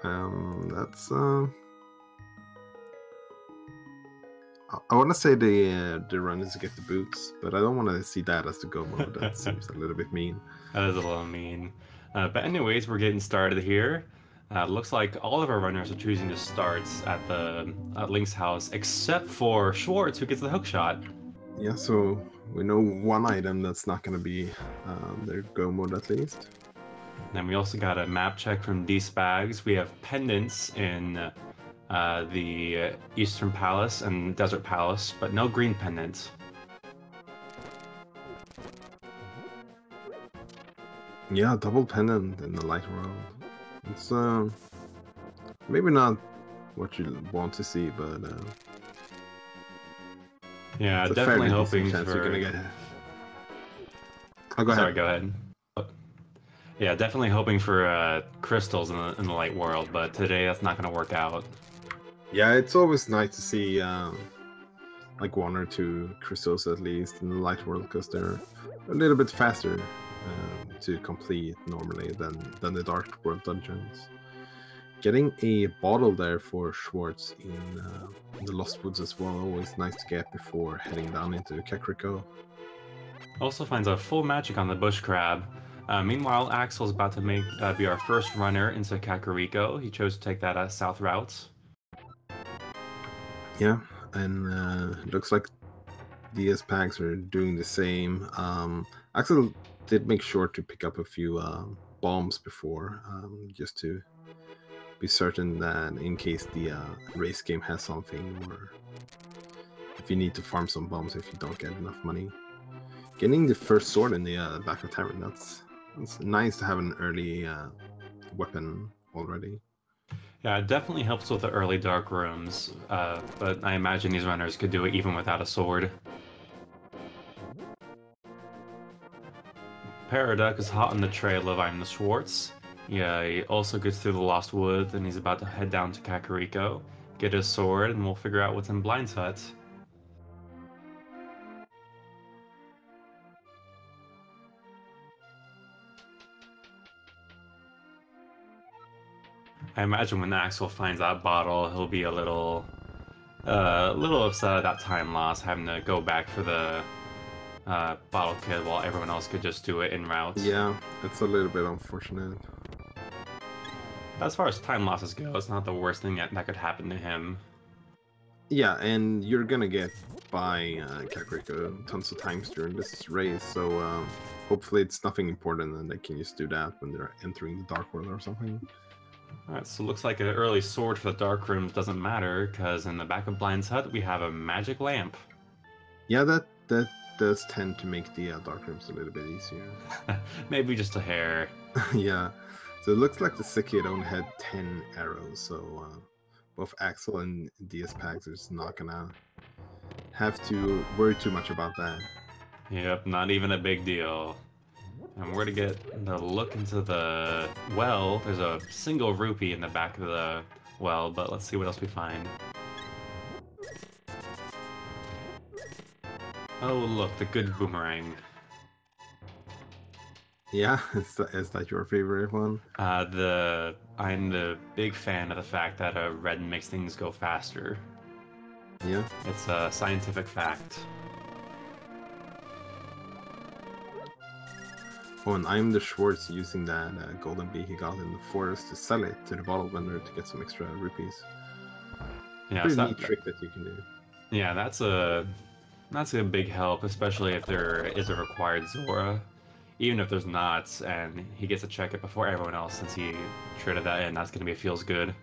That's I want to say the run is to get the boots, but I don't want to see that as the go mode. That seems a little bit mean. That is a little mean. But anyways, we're getting started here. Looks like all of our runners are choosing to start at Link's house, except for Schwartz, who gets the hook shot. Yeah, so we know one item that's not going to be their go mode at least. And we also got a map check from D-Spags. We have pendants in the Eastern Palace and Desert Palace, but no green pendants. Yeah, double pendant in the light world. It's maybe not what you want to see, but yeah, definitely hoping for. You're gonna get... Oh, go ahead. Sorry, go ahead. Yeah, definitely hoping for crystals in the light world, but today that's not going to work out. Yeah, it's always nice to see like 1 or 2 crystals at least in the light world, because they're a little bit faster to complete normally than the dark world dungeons. Getting a bottle there for Schwartz in the Lost Woods as well, always nice to get before heading down into Kakariko. Also finds a full magic on the bush crab. Meanwhile, Axel's about to be our first runner into Kakariko. He chose to take that south route. Yeah, and looks like DS packs are doing the same. Axel did make sure to pick up a few bombs before, just to be certain that in case the race game has something, or if you need to farm some bombs if you don't get enough money. Getting the first sword in the back of Tavern, that's nice to have an early weapon already. Yeah, it definitely helps with the early dark rooms, but I imagine these runners could do it even without a sword. Paraduck is hot on the trail of I'm the Schwartz. Yeah, he also gets through the Lost Woods, and he's about to head down to Kakariko, get his sword, and we'll figure out what's in Blind's hut. I imagine when Axel finds that bottle, he'll be a little upset at that time loss, having to go back for the bottle kit while everyone else could just do it en route. Yeah, it's a little bit unfortunate. As far as time losses go, it's not the worst thing that could happen to him. Yeah, and you're gonna get by Kakariko tons of times during this race, so hopefully it's nothing important and they can just do that when they're entering the Dark World or something. Alright, so it looks like an early sword for the Dark Rooms doesn't matter, because in the back of Blind's hut we have a magic lamp. Yeah, that does tend to make the Dark Rooms a little bit easier. Maybe just a hair. Yeah, so it looks like the sick kid only had 10 arrows, so both Axel and DS Pags is not gonna have to worry too much about that. Yep, not even a big deal. And we're gonna get the look into the well. There's a single rupee in the back of the well, but let's see what else we find. Oh, look, the good boomerang. Yeah, is that your favorite one? I'm the big fan of the fact that red makes things go faster. Yeah. It's a scientific fact. Oh, and I'm the Schwartz using that golden bee he got in the forest to sell it to the bottle vendor to get some extra rupees. Yeah, pretty neat trick that you can do. Yeah, that's a big help, especially if there is a required Zora. Even if there's not, and he gets to check it before everyone else since he traded that in, that's going to be feels good.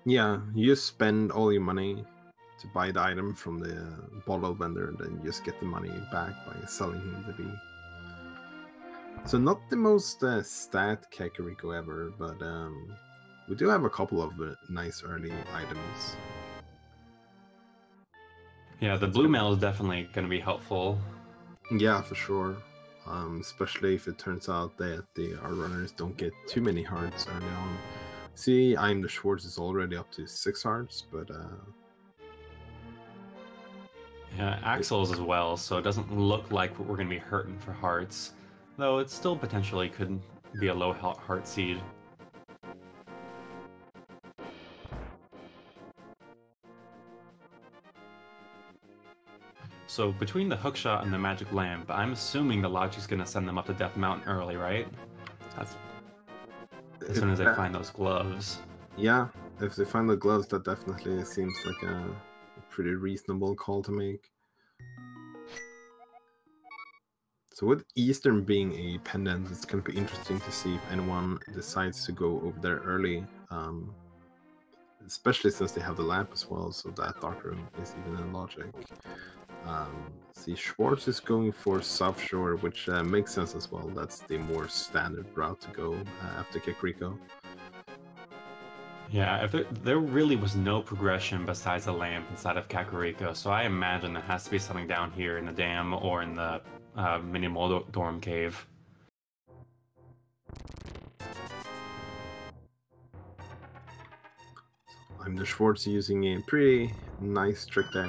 Yeah, you just spend all your money to buy the item from the bottle vendor, and then you just get the money back by selling him the bee. So not the most stat Kakariko ever, but we do have a couple of nice early items. Yeah, the blue mail is definitely going to be helpful. Yeah, for sure. Especially if it turns out that our runners don't get too many hearts early on. See, I'm the Schwartz is already up to 6 hearts, but yeah, Axel's as well, so it doesn't look like we're going to be hurting for hearts. Though it still potentially could be a low heart seed. So between the hookshot and the magic lamp, I'm assuming the logic's gonna send them up to Death Mountain early, right? That's as soon as they find those gloves. Yeah, if they find the gloves, that definitely seems like a pretty reasonable call to make. So with Eastern being a pendant, it's going to be interesting to see if anyone decides to go over there early, especially since they have the lamp as well, so that dark room is even in logic. See, Schwartz is going for South Shore, which makes sense as well. That's the more standard route to go after Kakariko. Yeah, if there really was no progression besides the lamp inside of Kakariko, so I imagine there has to be something down here in the dam or in the mini dorm cave. I'm the Schwartz using a pretty nice trick there,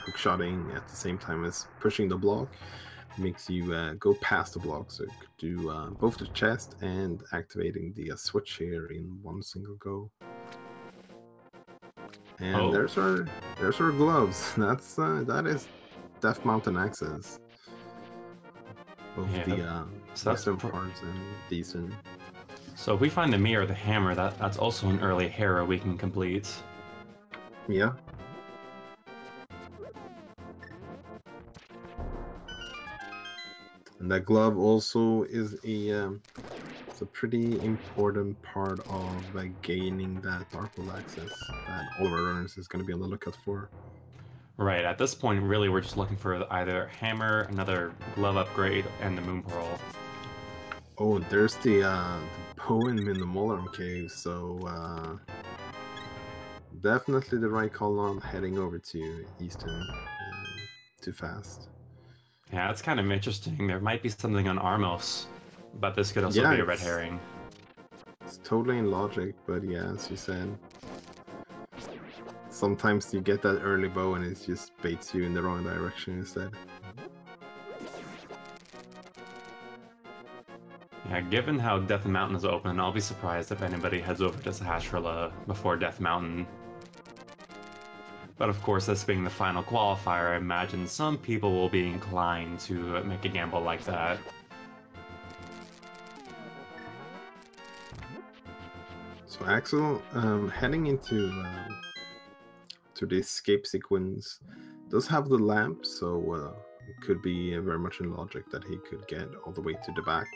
hookshotting at the same time as pushing the block. Makes you go past the block, so you could do both the chest and activating the switch here in one single go. And there's our gloves. That is Death Mountain access. Both the western parts and decent. So if we find the mirror or the hammer, that's also an early hero we can complete. Yeah. And that glove also is it's a pretty important part of gaining that Dark World access that all of our runners is going to be on the lookout for. Right, at this point, really, we're just looking for either hammer, another glove upgrade, and the moon pearl. Oh, there's the poem in the Molarum Cave, so definitely the right call on heading over to Eastern too fast. Yeah, it's kind of interesting. There might be something on Armos, but this could also be a red herring. It's totally in logic, but yeah, as you said, sometimes you get that early bow and it just baits you in the wrong direction instead. Yeah, given how Death Mountain is open, I'll be surprised if anybody heads over to Sahasrahla before Death Mountain. But of course, this being the final qualifier, I imagine some people will be inclined to make a gamble like that. So Axel, heading into to the escape sequence, does have the lamp, so it could be very much in logic that he could get all the way to the back,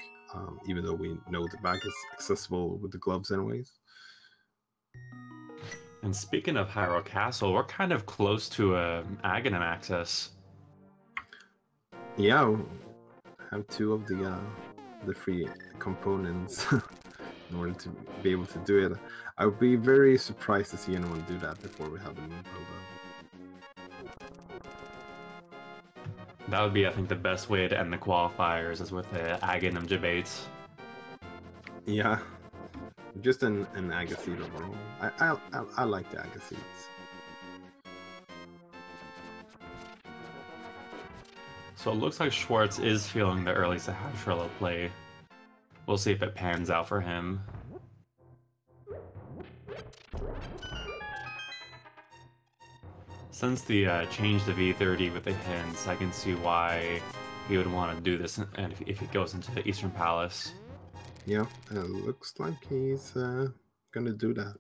even though we know the back is accessible with the gloves anyways. And speaking of Hyrule Castle, we're kind of close to Aghanim access. Yeah, have two of the free components in order to be able to do it. I would be very surprised to see anyone do that before we have the moon pearl. That would be, I think, the best way to end the qualifiers is with the Aghanim debate. Yeah. Just an Agassiz overall. I like the Agassiz. So it looks like Schwartz is feeling the early Sahasrahla play. We'll see if it pans out for him. Since the change to V30 with the hints, I can see why he would want to do this and if he goes into the Eastern Palace. Yeah, it looks like he's gonna do that.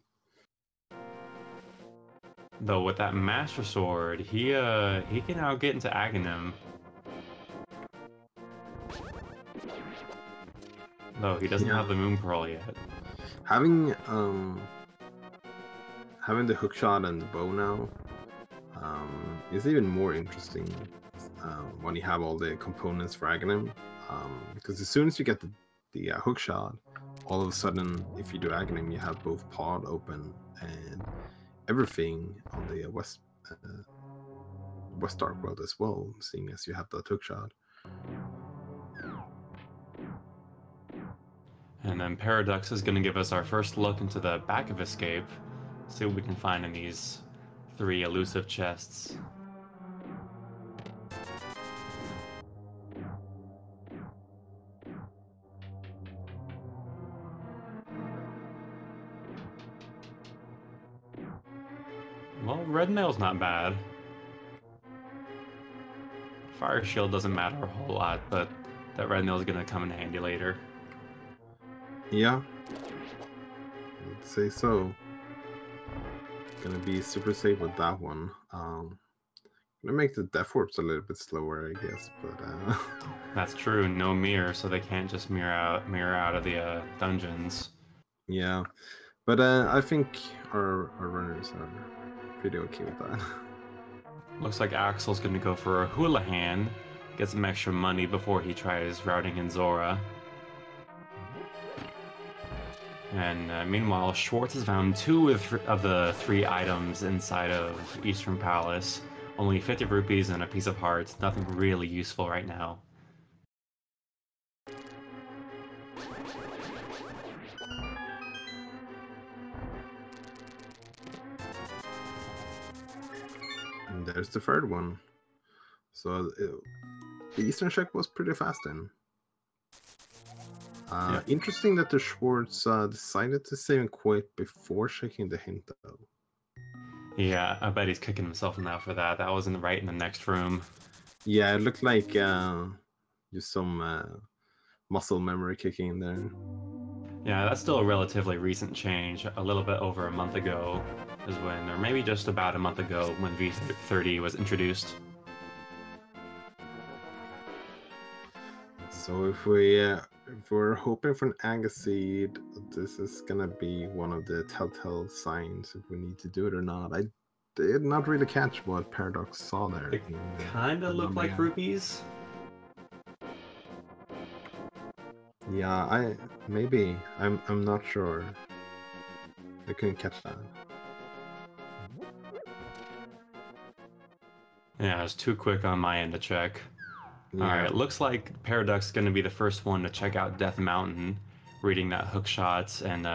Though with that Master Sword, he can now get into Aghanim. Though he doesn't have the Moon Pearl yet. Having the hookshot and the bow now is even more interesting when you have all the components for Aghanim. Because as soon as you get the hookshot, all of a sudden, if you do Aghanim, you have both pod open and everything on the West Dark World as well, seeing as you have that hookshot. And then Paradox is going to give us our first look into the back of Escape. See what we can find in these 3 elusive chests. Well, red mail's not bad. Fire Shield doesn't matter a whole lot, but that red nail is gonna come in handy later. Yeah, I'd say so. Gonna be super safe with that one. Gonna make the death warps a little bit slower, I guess, but That's true. No mirror, so they can't just mirror out of the dungeons. yeah. But I think our runners are pretty okay with that. Looks like Axel's gonna go for a Houlihan, get some extra money before he tries routing in Zora. And meanwhile, Schwartz has found 2 of the 3 items inside of Eastern Palace. Only 50 rupees and a piece of heart. Nothing really useful right now. And there's the third one. So the Eastern check was pretty fast then. Yeah. Interesting that the Schwartz decided to save and quit before checking the hint, though. Yeah, I bet he's kicking himself now for that. That was right in the next room. Yeah, it looked like just some muscle memory kicking in there. Yeah, that's still a relatively recent change. A little bit over a month ago is when, or maybe just about a month ago, when V30 was introduced. So if we're hoping for an Agaseed, this is gonna be one of the telltale signs if we need to do it or not. I did not really catch what Paradox saw there. It kind of looked like rupees. Yeah, I'm not sure. I couldn't catch that. Yeah, it was too quick on my end to check. Yeah. Alright, looks like Paradox is going to be the first one to check out Death Mountain, reading that hook shots and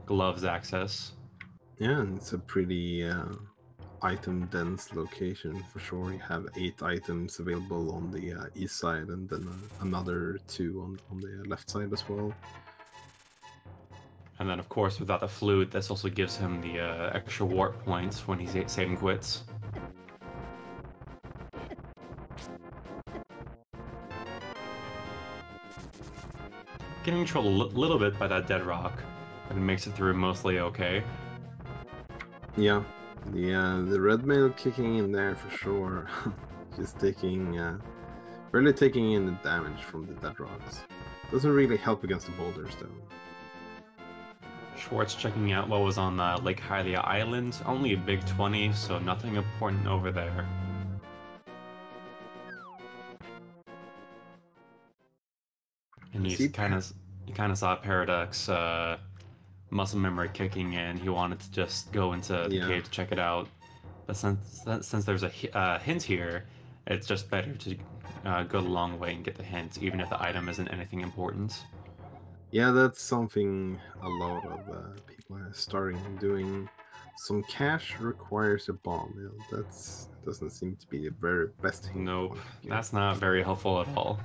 gloves access. Yeah, it's a pretty item dense location for sure. You have 8 items available on the east side, and then another 2 on the left side as well. And then, of course, without the flute, this also gives him the extra warp points when he's saving quits. Getting controlled a little bit by that dead rock, but it makes it through mostly okay. Yeah, the red mail kicking in there for sure. Just really taking in the damage from the dead rocks. Doesn't really help against the boulders though. Schwartz checking out what was on Lake Hylia Island. Only a big 20, so nothing important over there. And you kind of saw Paradox muscle memory kicking in. He wanted to just go into the cave to check it out. But since there's a hint here, it's just better to go the long way and get the hint, even if the item isn't anything important. Yeah, that's something a lot of people are starting doing. Some cash requires a bomb. That doesn't seem to be the very best thing. Nope, that's not very helpful at all.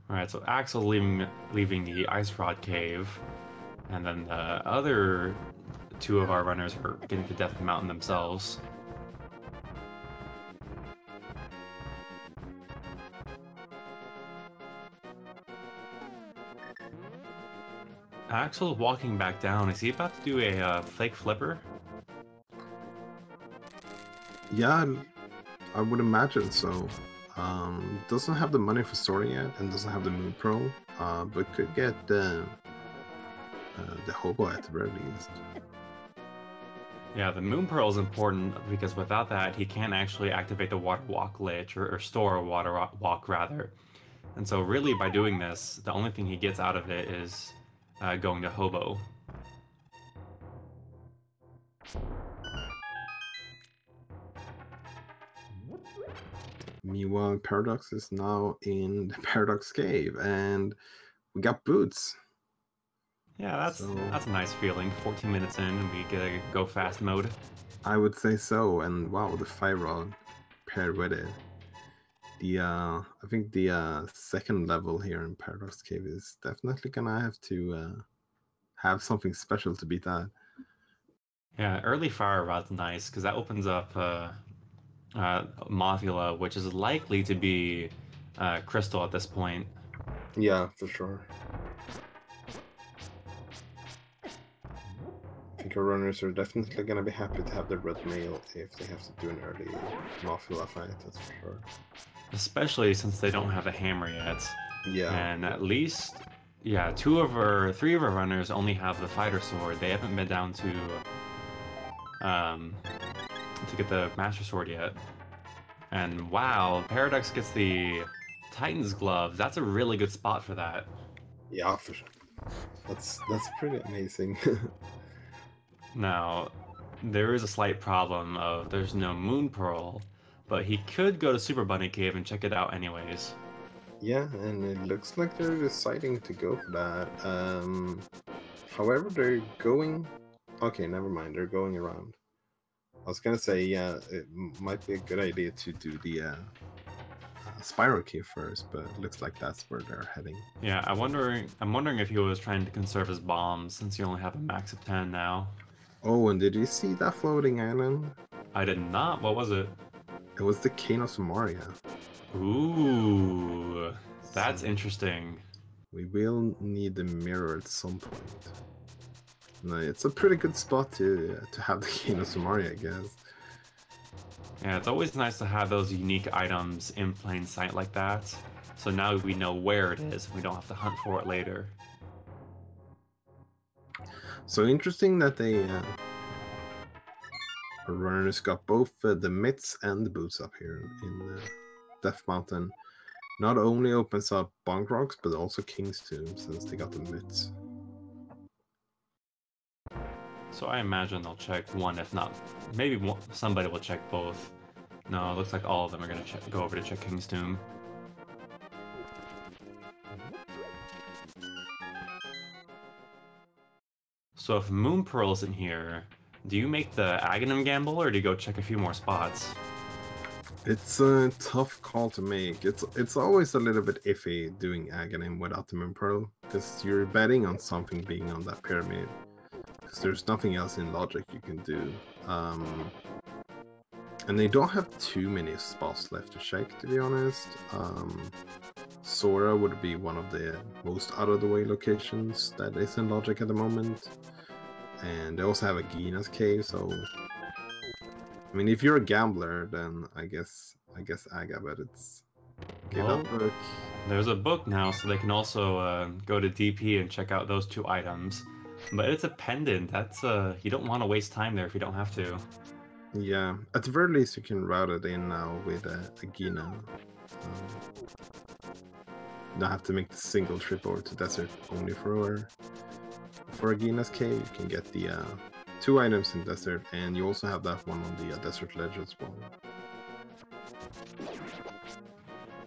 Alright, so Axel's leaving the Ice Rod Cave, and then the other 2 of our runners are getting to Death Mountain themselves. Axel's walking back down. Is he about to do a fake flipper? Yeah, I would imagine so. Doesn't have the money for Sora yet, and doesn't have the Moon Pearl, but could get the Hobo at the very least. Yeah, the Moon Pearl is important because without that, he can't actually activate the Water Walk glitch, or store a Water Walk rather. And so really by doing this, the only thing he gets out of it is going to Hobo. Meanwhile, Paradox is now in the Paradox Cave, and we got boots. Yeah, that's a nice feeling. 14 minutes in, and we get a go fast mode. I would say so, and wow, the 5-rod paired with it. I think the second level here in Paradox Cave is definitely gonna have to have something special to beat that. Yeah, early fire rod's nice because that opens up Mothula, which is likely to be Crystal at this point. Yeah, for sure. I think our runners are definitely going to be happy to have the red mail if they have to do an early Mothula fight, that's for sure. Especially since they don't have a hammer yet. Yeah. And at least, yeah, three of our runners only have the fighter sword. They haven't been down to get the master sword yet. And wow, Paradox gets the Titan's gloves. That's a really good spot for that. Yeah, for sure. That's pretty amazing. Now, there is a slight problem of there's no Moon Pearl, but he could go to Super Bunny Cave and check it out anyways. Yeah, and it looks like they're deciding to go for that. However, they're going... Okay, never mind. They're going around. I was gonna say, yeah, it might be a good idea to do the Spiral Cave first, but it looks like that's where they're heading. Yeah, I'm wondering if he was trying to conserve his bombs since you only have a max of 10 now. Oh, and did you see that floating island? I did not. What was it? It was the Cane of Samaria. Ooh, that's So interesting. we will need the mirror at some point. No, it's a pretty good spot to have the Cane of Samaria, I guess. Yeah, it's always nice to have those unique items in plain sight like that. So now we know where it is, and we don't have to hunt for it later. So interesting that they runners got both the mitts and the boots up here in Death Mountain. Not only opens up Bunk Rocks, but also King's Tomb, since they got the mitts. So I imagine they'll check one, if not, maybe one, somebody will check both. No, it looks like all of them are going to go over to check King's Tomb. So if Moon Pearl isn't here, do you make the Aghanim gamble, or do you go check a few more spots? It's a tough call to make. It's always a little bit iffy doing Aghanim without the Moon Pearl, because you're betting on something being on that pyramid. Because there's nothing else in logic you can do. And they don't have too many spots left to check, to be honest. Sora would be one of the most out-of-the-way locations that is in logic at the moment. And they also have a Gina's cave, so... I mean, if you're a gambler, then I guess Aga, but it's... Okay, Well, that book... There's a book now, so they can also go to DP and check out those two items. But it's a pendant. That's you don't want to waste time there if you don't have to. Yeah, at the very least you can route it in now with a Gina. You don't have to make the single trip over to desert only for a Gina's cave. You can get the 2 items in desert, and you also have that one on the desert ledge as well.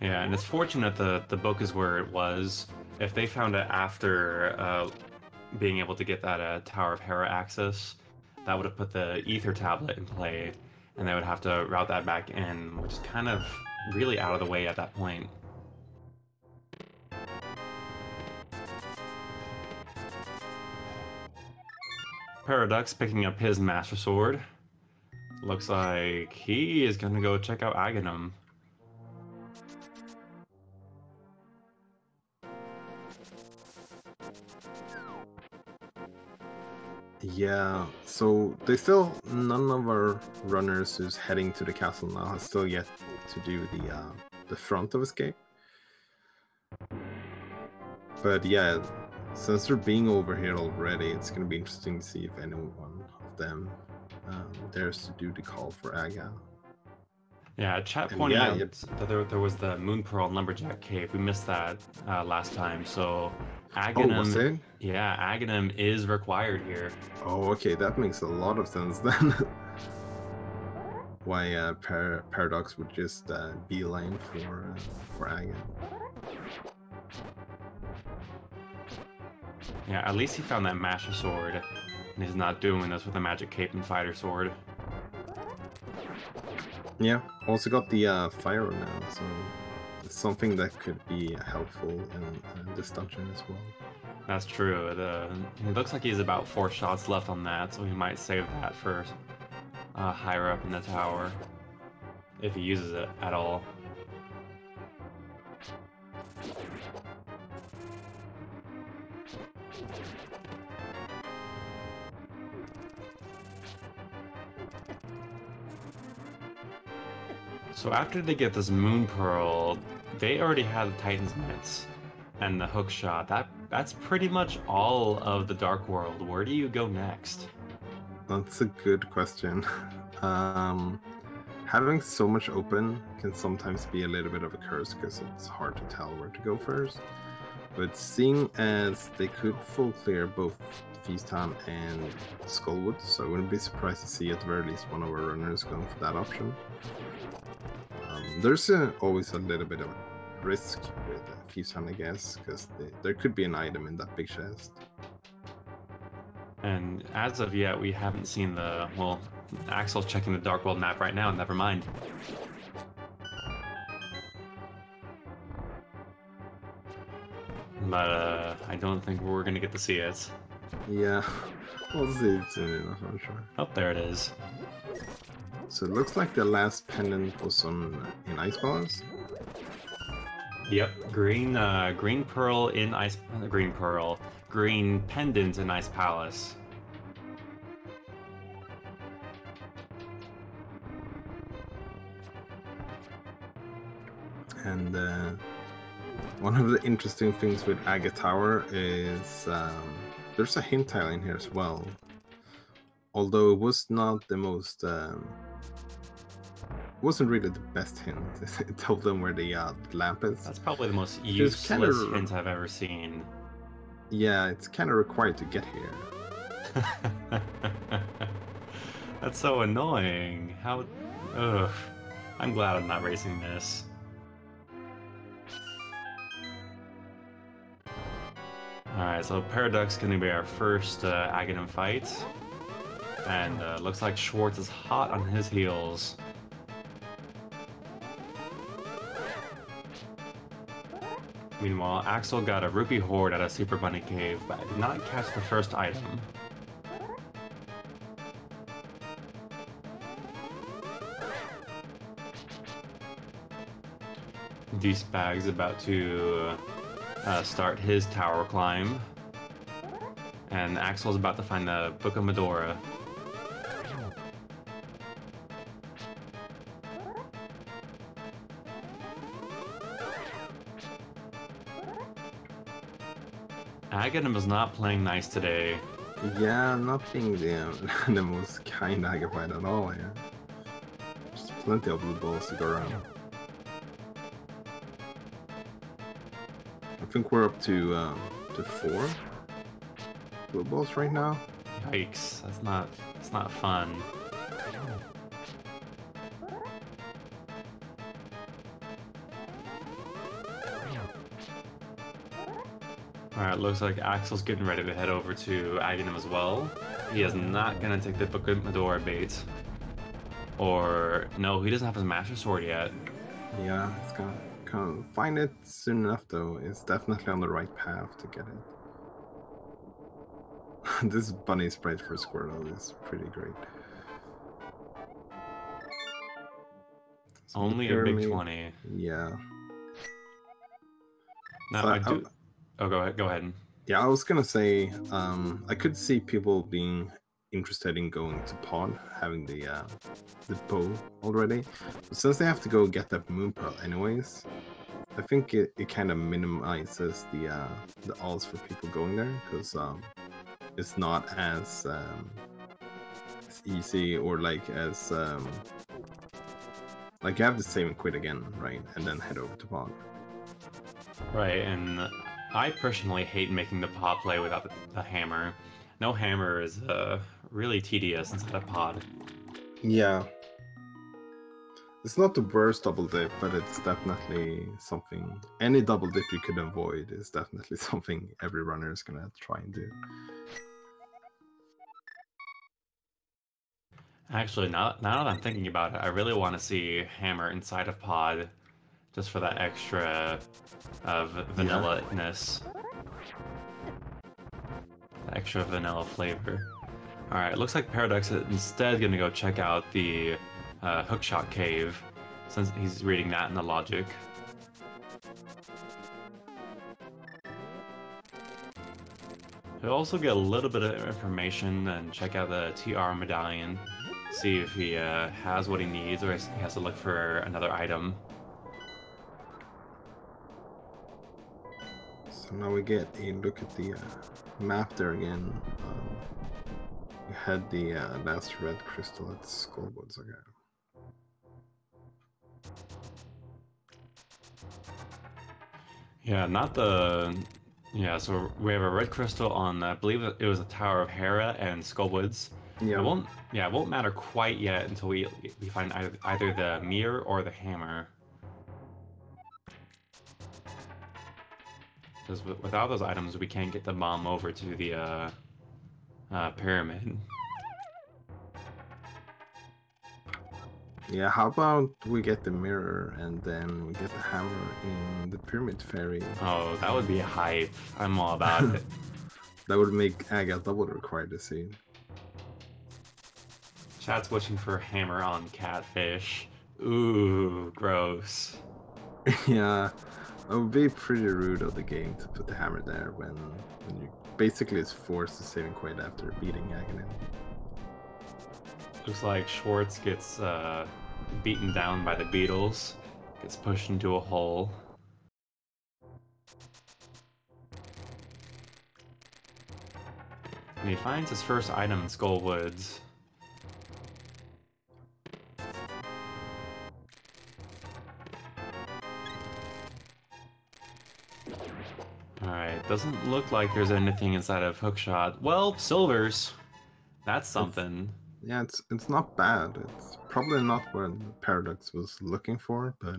Yeah, and it's fortunate the book is where it was. If they found it after being able to get that Tower of Hera access, that would have put the Ether Tablet in play, and they would have to route that back in, which is kind of really out of the way at that point. Paradox picking up his Master Sword. Looks like he is going to go check out Aghanim. Yeah, so none of our runners who's heading to the castle now has still yet to do the front of escape. But yeah, since they're being over here already, it's gonna be interesting to see if any one of them dares to do the call for Aga. Yeah, chat pointed out that there was the Moon Pearl Lumberjack Cave. We missed that last time, so Aghanim... Oh, was it? Yeah, Aghanim is required here. Oh, okay, that makes a lot of sense then. Why Paradox would just beeline for Aga. Yeah, at least he found that Master Sword, and he's not doing this with a Magic Cape and Fighter Sword. Yeah, also got the fire now, so it's something that could be helpful in this dungeon as well. That's true. It looks like he's about 4 shots left on that, so he might save that for higher up in the tower, if he uses it at all. So after they get this Moon Pearl, they already have the Titan's Mitts and the hook shot. That's pretty much all of the Dark World. Where do you go next? That's a good question. Having so much open can sometimes be a little bit of a curse because it's hard to tell where to go first. But seeing as they could full clear both Feastham and Skullwood, so I wouldn't be surprised to see at the very least one of our runners going for that option. There's always a little bit of risk with Feastham, I guess, because there could be an item in that big chest. And as of yet, we haven't seen the... Well, Axel's checking the Dark World map right now, never mind. But I don't think we're gonna get to see it. Yeah, we'll see it soon enough, I'm sure. Oh, there it is. So it looks like the last pendant was in Ice Balance. Yep, green pearl in green pendant in Ice Palace. And one of the interesting things with Aga Tower is there's a hint tile in here as well. Although it was not the most, wasn't really the best hint. It told them where the lamp is. That's probably the most useless hint I've ever seen. Yeah, it's kind of required to get here. That's so annoying. How? Ugh. I'm glad I'm not racing this. Alright, so Paradox is going to be our first Aghanim fight. And looks like Schwartz is hot on his heels. Meanwhile, Axel got a Rupee Horde at a Super Bunny Cave, but did not catch the first item. D-Spag's about to start his tower climb. And Axel's about to find the Book of Medora. Aghanim is not playing nice today. Yeah, not being the most kind Aga fight at all here. There's plenty of blue balls to go around. I think we're up to 4 blue balls right now. Yikes! That's not fun. Alright, looks like Axel's getting ready to head over to Aghanim as well. He is not gonna take the Book of Medora bait. Or no, he doesn't have his Master Sword yet. Yeah, it's gonna find it soon enough though. It's definitely on the right path to get it. This bunny sprite for Squirtle is pretty great. So Only a big 20. Yeah. Now So I do. Oh, go ahead. Yeah, I was gonna say, I could see people being interested in going to Pod, having the bow already. But since they have to go get that Moon Pearl anyways, I think it kind of minimizes the odds for people going there, because it's not as easy or like as like you have to save and quit again, right, and then head over to Pod. Right, and I personally hate making the pod play without the hammer. No hammer is really tedious inside a pod. Yeah. It's not the worst double dip, but it's definitely something. Any double dip you could avoid is definitely something every runner is gonna try and do. Actually, now that I'm thinking about it, I really want to see hammer inside of pod, just for that extra of vanilla-ness. extra vanilla flavor. Alright, it looks like Paradox is instead gonna go check out the Hookshot Cave, since he's reading that in the logic. He'll also get a little bit of information and check out the TR medallion, see if he has what he needs or he has to look for another item. So now we get a look at the map there again. We had the last red crystal at Skullwoods again. Yeah, not the... Yeah, so we have a red crystal on, I believe it was the Tower of Hera and Skullwoods. Yeah. It won't matter quite yet until we find either the mirror or the hammer. Because without those items, we can't get the bomb over to the pyramid. Yeah, how about we get the mirror and then we get the hammer in the Pyramid Fairy? Oh, that would be hype. I'm all about it. That would make Aga double required to see. Chat's wishing for hammer on catfish. Ooh, gross. Yeah, it would be pretty rude of the game to put the hammer there when you basically is forced to saving quite after beating Aghanim. Looks like Schwartz gets beaten down by the beetles, gets pushed into a hole. And he finds his first item in Skullwoods. Alright, doesn't look like there's anything inside of Hookshot. Well, silvers! That's something. Yeah, it's not bad. It's probably not what Paradox was looking for, but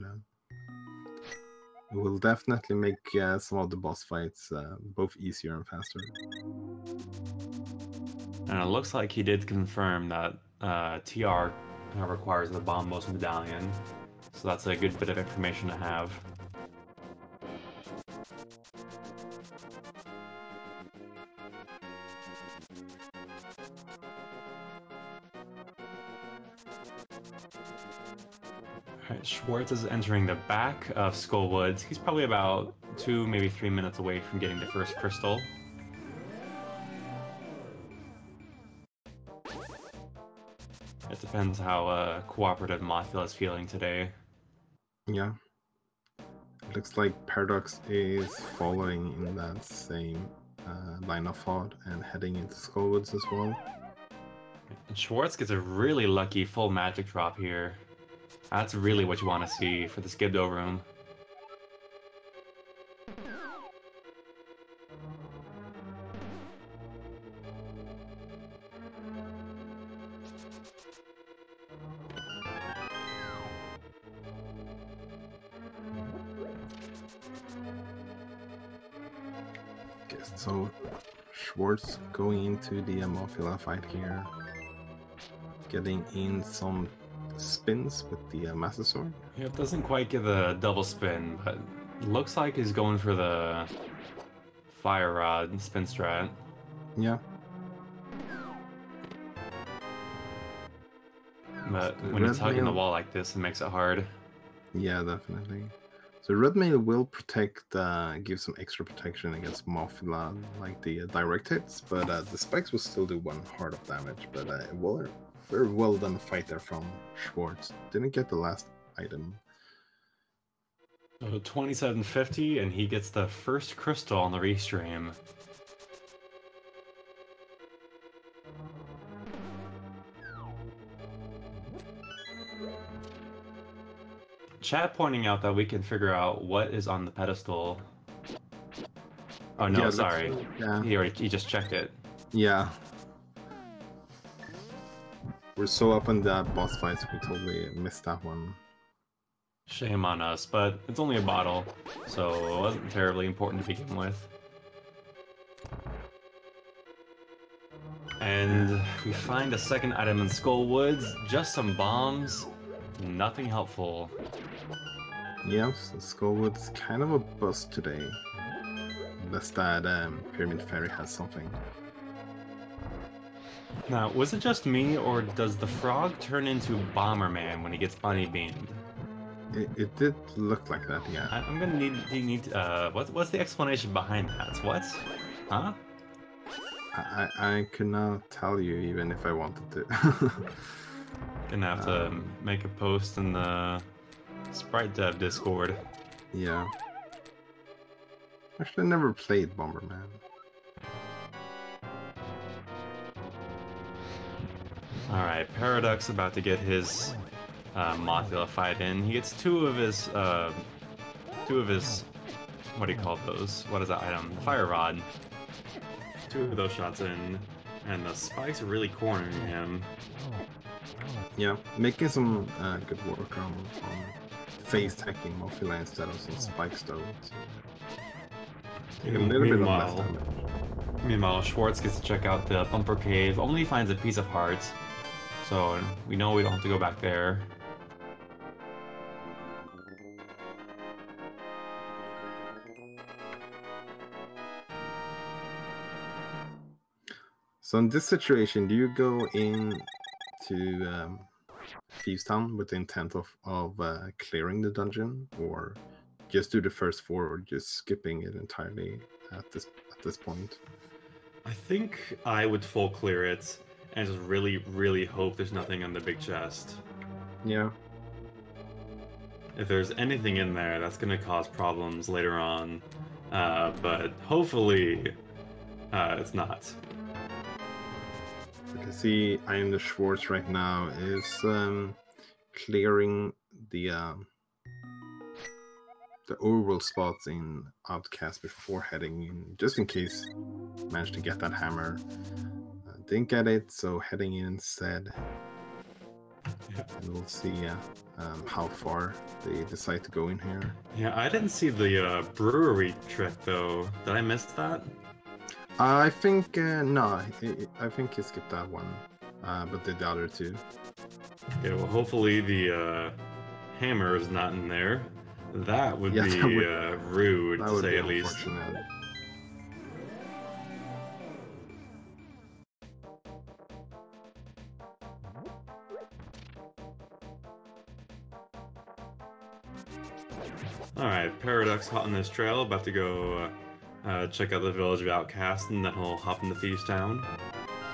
it will definitely make some of the boss fights both easier and faster. And it looks like he did confirm that TR requires the Bombos medallion, so that's a good bit of information to have. Alright, Schwartz is entering the back of Skullwoods. He's probably about 2, maybe 3 minutes away from getting the first crystal. It depends how cooperative Mothula is feeling today. Yeah. It looks like Paradox is following in that same line of thought and heading into Skullwoods as well. And Schwartz gets a really lucky full magic drop here. That's really what you want to see for the Skibdo room. Okay, so Schwartz going into the Mothula fight here. Getting in some spins with the Master Sword. Yeah, it doesn't quite get the double spin, but looks like he's going for the Fire Rod spin strat. Yeah. But when he's hugging the wall like this, it makes it hard. Yeah, definitely. So Red Mail will protect, give some extra protection against Mothula, like the direct hits, but the spikes will still do 1 heart of damage, but very well done fight there from Schwartz. Didn't get the last item. So 2750, and he gets the first crystal on the restream. Chat pointing out that we can figure out what is on the pedestal. Oh no, Yeah, sorry. Yeah. He just checked it. Yeah. We're so up on that boss fights, we totally missed that one. Shame on us, but it's only a bottle, so it wasn't terribly important to begin with. And we find a second item in Skullwoods, just some bombs, nothing helpful. Yeah, so Skullwood's kind of a bust today. Unless that Pyramid Fairy has something. Now, was it just me, or does the frog turn into Bomberman when he gets bunny beamed? It did look like that, yeah. I'm gonna need what's the explanation behind that? What? Huh? I could not tell you even if I wanted to. Gonna have to make a post in the Sprite Dev Discord. Yeah. Actually, I never played Bomberman. Alright, Paradox about to get his Mothula fight in. He gets two of his, what do you call those? What is that item? Fire Rod. Two of those shots in, and the spikes are really cornering him. Yeah, making some good work on phase hacking Mothula instead of some spike stones. A little bit of less damage. Meanwhile, Schwartz gets to check out the Bumper Cave, only finds a piece of heart, so we know we don't have to go back there. So in this situation, do you go in to Thieves Town with the intent of clearing the dungeon, or just do the first 4, or just skipping it entirely at this point? I think I would full clear it and just really hope there's nothing on the big chest. Yeah. If there's anything in there, that's going to cause problems later on, but hopefully it's not. You can see I am the Schwartz right now is clearing the overworld spots in Outcast before heading in, just in case managed to get that hammer. Didn't get it, so heading in instead. Yeah. And we'll see how far they decide to go in here. Yeah, I didn't see the brewery trick though. Did I miss that? I think no. I think he skipped that one, but did the other two. Okay, well, hopefully the hammer is not in there. That would be rude, to say at least. Alright, Paradox hot on this trail, about to go check out the village of Outcast, and then he'll hop into Thieves Town.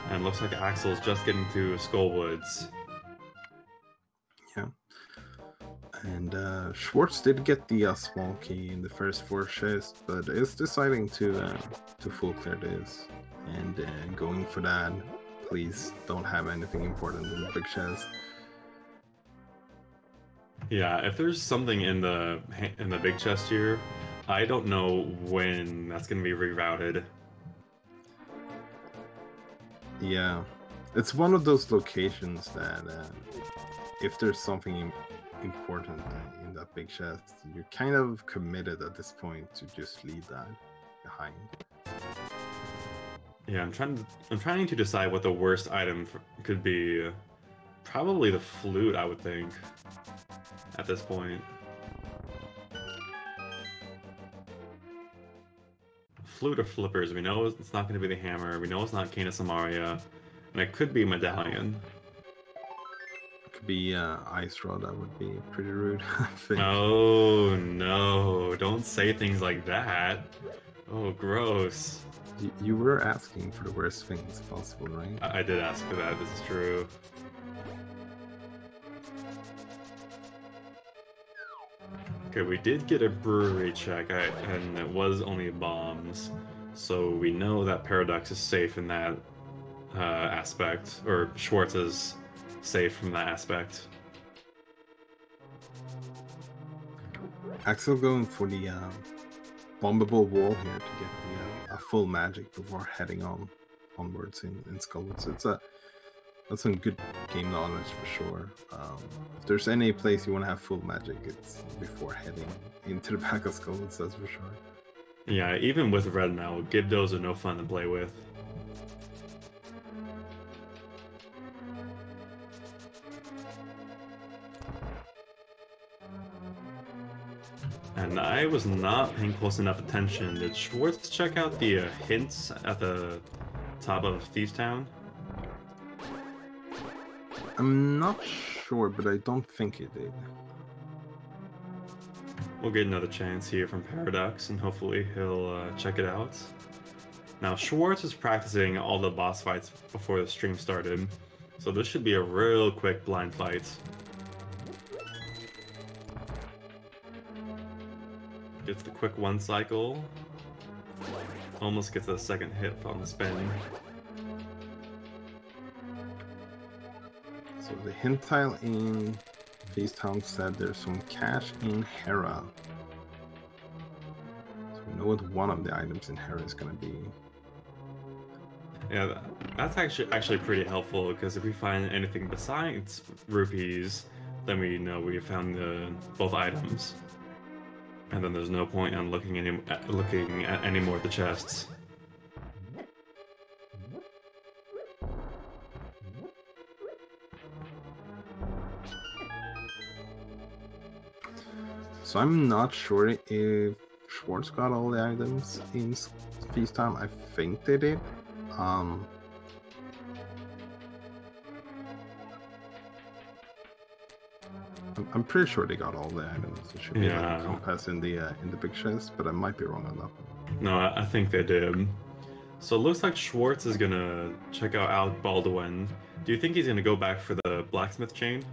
And looks like Axel's just getting to Skullwoods. Yeah. And Schwartz did get the small key in the first 4 chests, but is deciding to full clear this. And going for that, please don't have anything important in the big chest. Yeah, if there's something in the big chest here, I don't know when that's going to be rerouted. Yeah, it's one of those locations that if there's something important in that big chest, you're kind of committed at this point to just leave that behind. Yeah, I'm trying to decide what the worst item could be. Probably the flute, I would think, at this point. Flute or flippers, we know it's not going to be the hammer, we know it's not Cane of Samaria, and it could be Medallion. It could be Ice Rod, that would be pretty rude, I think. Oh no, don't say things like that. Oh, gross. You were asking for the worst things possible, right? I did ask for that, this is true. Okay, we did get a brewery check, and it was only bombs, so we know that Paradox is safe in that aspect, or Schwartz is safe from that aspect. Axel going for the bombable wall here to get the a full magic before heading onwards in Skullwoods. That's some good game knowledge for sure. If there's any place you want to have full magic, it's before heading into the back of Skullwoods, that's for sure. Yeah, even with Red now, Gibdos are no fun to play with. And I was not paying close enough attention. Did Schwartz check out the hints at the top of Thieves Town? I'm not sure, but I don't think it did. We'll get another chance here from Paradox, and hopefully he'll check it out. Now, Schwartz was practicing all the boss fights before the stream started, so this should be a real quick blind fight. Gets the quick one cycle. Almost gets a second hit on the spin. So the hint tile in FaceTime said there's some cash in Hera. So we know what one of the items in Hera is going to be. Yeah, that's actually pretty helpful, because if we find anything besides rupees, then we know we found both items. And then there's no point in looking at any more of the chests. So I'm not sure if Schwartz got all the items in Feast Time. I think they did. I'm pretty sure they got all the items. It should be like a compass in the big chest, but I might be wrong on that. No, I think they did. So it looks like Schwartz is gonna check out Baldwin. Do you think he's gonna go back for the blacksmith chain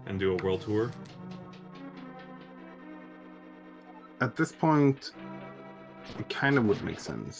and do a world tour? At this point, it kind of would make sense.